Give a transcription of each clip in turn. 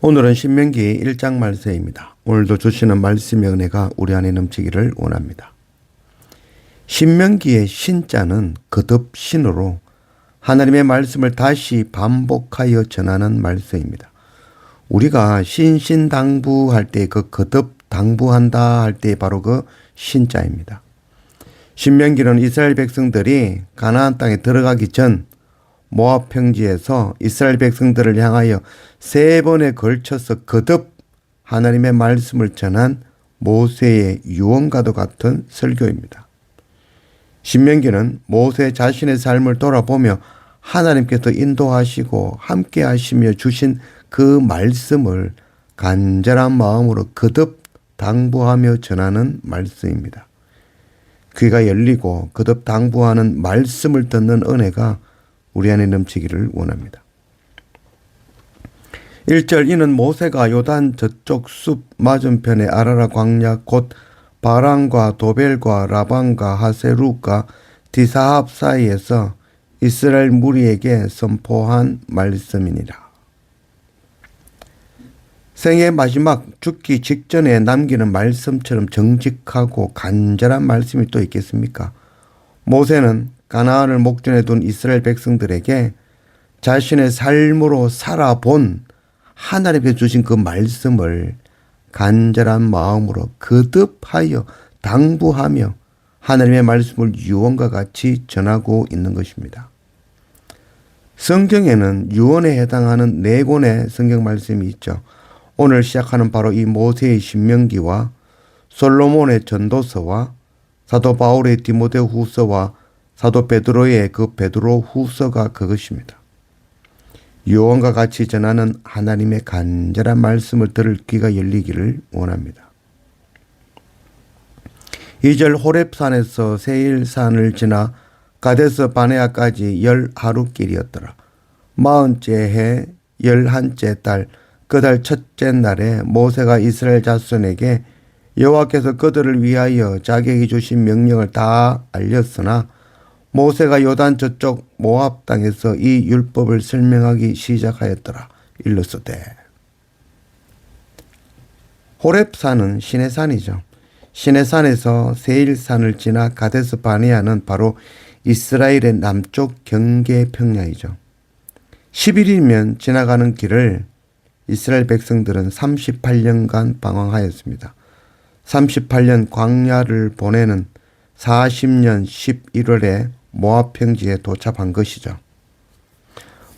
오늘은 신명기 1장 말씀입니다. 오늘도 주시는 말씀의 은혜가 우리 안에 넘치기를 원합니다. 신명기의 신자는 거듭 신으로 하나님의 말씀을 다시 반복하여 전하는 말씀입니다. 우리가 신신당부할 때 그 거듭 당부한다 할 때 바로 그 신자입니다. 신명기는 이스라엘 백성들이 가나안 땅에 들어가기 전 모압 평지에서 이스라엘 백성들을 향하여 3번에 걸쳐서 거듭 하나님의 말씀을 전한 모세의 유언과도 같은 설교입니다. 신명기는 모세 자신의 삶을 돌아보며 하나님께서 인도하시고 함께 하시며 주신 그 말씀을 간절한 마음으로 거듭 당부하며 전하는 말씀입니다. 귀가 열리고 거듭 당부하는 말씀을 듣는 은혜가 우리 안에 넘치기를 원합니다. 1절 이는 모세가 요단 저쪽 숲 맞은편의 아라라 광야 곧 바란과 도벨과 라반과 하세루과 디사합 사이에서 이스라엘 무리에게 선포한 말씀이니라. 생의 마지막 죽기 직전에 남기는 말씀처럼 정직하고 간절한 말씀이 또 있겠습니까? 모세는 가나안을 목전에 둔 이스라엘 백성들에게 자신의 삶으로 살아본 하나님께서 주신 그 말씀을 간절한 마음으로 거듭하여 당부하며 하나님의 말씀을 유언과 같이 전하고 있는 것입니다. 성경에는 유언에 해당하는 4권의 성경 말씀이 있죠. 오늘 시작하는 바로 이 모세의 신명기와 솔로몬의 전도서와 사도 바울의 디모데 후서와 사도 베드로의 그 베드로 후서가 그것입니다. 유언과 같이 전하는 하나님의 간절한 말씀을 들을 귀가 열리기를 원합니다. 2절 호렙산에서 세일산을 지나 가데스 바네아까지 10하루길이었더라. 40째 해 11째 달 그 달 첫째 날에 모세가 이스라엘 자손에게 여호와께서 그들을 위하여 자기에게 주신 명령을 다 알렸으나 모세가 요단 저쪽 모압 땅에서 이 율법을 설명하기 시작하였더라. 일렀으되 호렙산은 시내산이죠. 시내산에서 세일산을 지나 가데스 바네아는 바로 이스라엘의 남쪽 경계 평야이죠. 10일이면 지나가는 길을 이스라엘 백성들은 38년간 방황하였습니다. 38년 광야를 보내는 40년 11월에 모압 평지에 도착한 것이죠.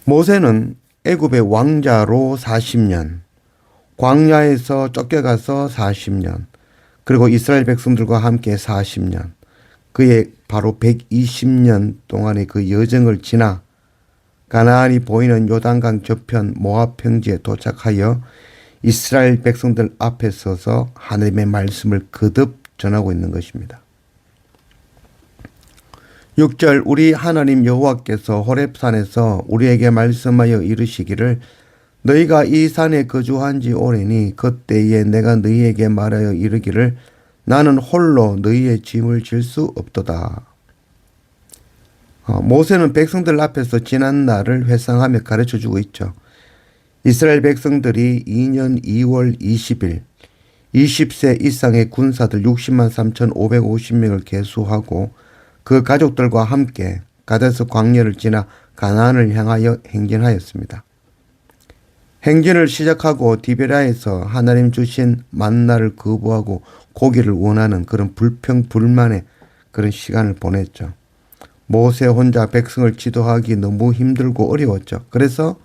모세는 애굽의 왕자로 40년, 광야에서 쫓겨가서 40년, 그리고 이스라엘 백성들과 함께 40년, 그의 바로 120년 동안의 그 여정을 지나 가나안이 보이는 요단강 저편 모압 평지에 도착하여 이스라엘 백성들 앞에 서서 하나님의 말씀을 거듭 전하고 있는 것입니다. 6절 우리 하나님 여호와께서 호렙산에서 우리에게 말씀하여 이르시기를 너희가 이 산에 거주한 지 오래니 그때에 내가 너희에게 말하여 이르기를 나는 홀로 너희의 짐을 질 수 없도다. 모세는 백성들 앞에서 지난 날을 회상하며 가르쳐주고 있죠. 이스라엘 백성들이 2년 2월 20일 20세 이상의 군사들 60만 3,550명을 계수하고 그 가족들과 함께 가데스 광야를 지나 가나안을 향하여 행진하였습니다. 행진을 시작하고 디베라에서 하나님 주신 만나를 거부하고 고기를 원하는 그런 불평불만의 그런 시간을 보냈죠. 모세 혼자 백성을 지도하기 너무 힘들고 어려웠죠. 그래서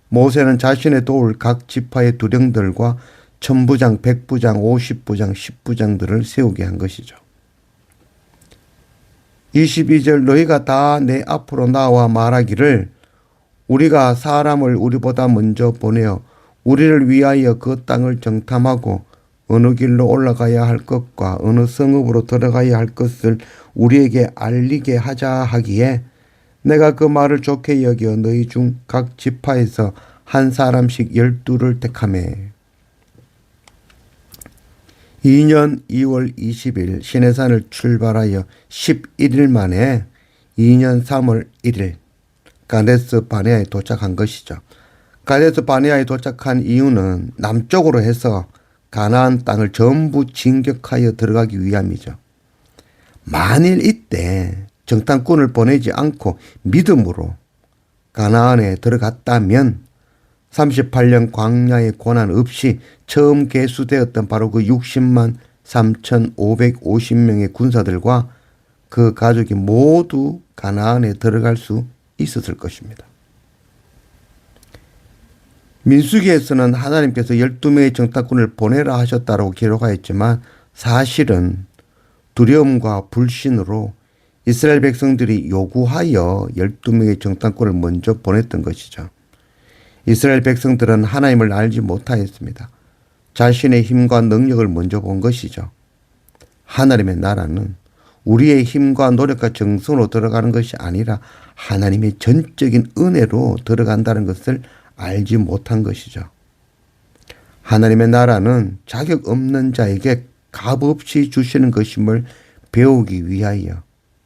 모세는 자신의 도울 각 지파의 두령들과 천부장, 백부장, 50부장, 10부장들을 세우게 한 것이죠. 22절 너희가 다 내 앞으로 나와 말하기를 우리가 사람을 우리보다 먼저 보내어 우리를 위하여 그 땅을 정탐하고 어느 길로 올라가야 할 것과 어느 성읍으로 들어가야 할 것을 우리에게 알리게 하자 하기에 내가 그 말을 좋게 여겨 너희 중 각 지파에서 한 사람씩 12를 택하매 2년 2월 20일 시내산을 출발하여 11일 만에 2년 3월 1일 가데스 바네아에 도착한 것이죠. 가데스 바네아에 도착한 이유는 남쪽으로 해서 가나안 땅을 전부 진격하여 들어가기 위함이죠. 만일 이때 정탐꾼을 보내지 않고 믿음으로 가나안에 들어갔다면 38년 광야의 고난 없이 처음 계수되었던 바로 그 60만 3,550명의 군사들과 그 가족이 모두 가나안에 들어갈 수 있었을 것입니다. 민수기에서는 하나님께서 12명의 정탐꾼을 보내라 하셨다고 기록하였지만 사실은 두려움과 불신으로 이스라엘 백성들이 요구하여 12명의 정탐꾼을 먼저 보냈던 것이죠. 이스라엘 백성들은 하나님을 알지 못하였습니다. 자신의 힘과 능력을 먼저 본 것이죠. 하나님의 나라는 우리의 힘과 노력과 정성으로 들어가는 것이 아니라 하나님의 전적인 은혜로 들어간다는 것을 알지 못한 것이죠. 하나님의 나라는 자격 없는 자에게 값없이 주시는 것임을 배우기 위하여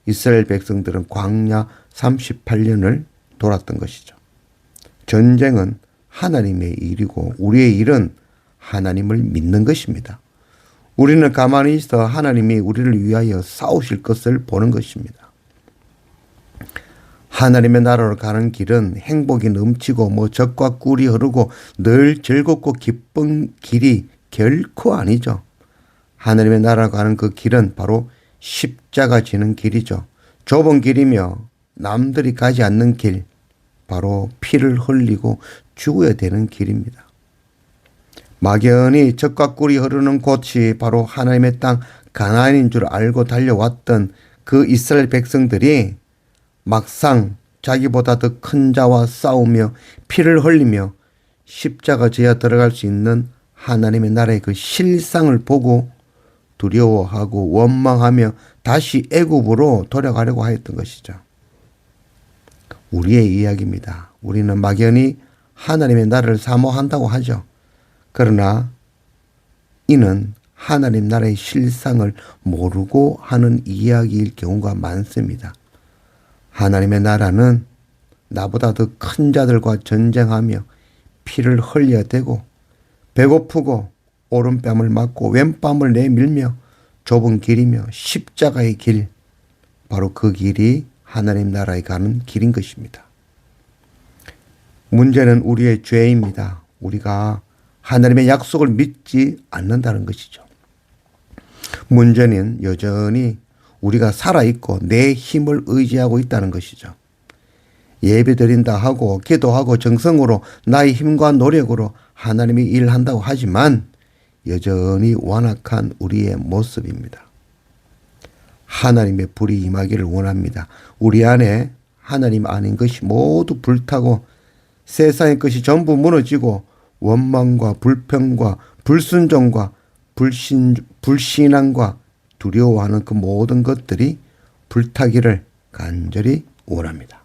이스라엘 백성들은 광야 38년을 돌았던 것이죠. 전쟁은 하나님의 일이고 우리의 일은 하나님을 믿는 것입니다. 우리는 가만히 있어 하나님이 우리를 위하여 싸우실 것을 보는 것입니다. 하나님의 나라로 가는 길은 행복이 넘치고 젖과 꿀이 흐르고 늘 즐겁고 기쁜 길이 결코 아니죠. 하나님의 나라로 가는 그 길은 바로 십자가 지는 길이죠. 좁은 길이며 남들이 가지 않는 길, 바로 피를 흘리고 죽어야 되는 길입니다. 막연히 젖과 꿀이 흐르는 곳이 바로 하나님의 땅 가나안인 줄 알고 달려왔던 그 이스라엘 백성들이 막상 자기보다 더 큰 자와 싸우며 피를 흘리며 십자가 지어 들어갈 수 있는 하나님의 나라의 그 실상을 보고 두려워하고 원망하며 다시 애굽으로 돌아가려고 하였던 것이죠. 우리의 이야기입니다. 우리는 막연히 하나님의 나라를 사모한다고 하죠. 그러나 이는 하나님 나라의 실상을 모르고 하는 이야기일 경우가 많습니다. 하나님의 나라는 나보다 더 큰 자들과 전쟁하며 피를 흘려야 되고 배고프고 오른뺨을 맞고 왼뺨을 내밀며 좁은 길이며 십자가의 길, 바로 그 길이 하나님 나라에 가는 길인 것입니다. 문제는 우리의 죄입니다. 우리가 하나님의 약속을 믿지 않는다는 것이죠. 문제는 여전히 우리가 살아있고 내 힘을 의지하고 있다는 것이죠. 예배드린다 하고 기도하고 정성으로 나의 힘과 노력으로 하나님이 일한다고 하지만 여전히 완악한 우리의 모습입니다. 하나님의 불이 임하기를 원합니다. 우리 안에 하나님 아닌 것이 모두 불타고 세상의 것이 전부 무너지고 원망과 불평과 불순종과 불신앙과 두려워하는 그 모든 것들이 불타기를 간절히 원합니다.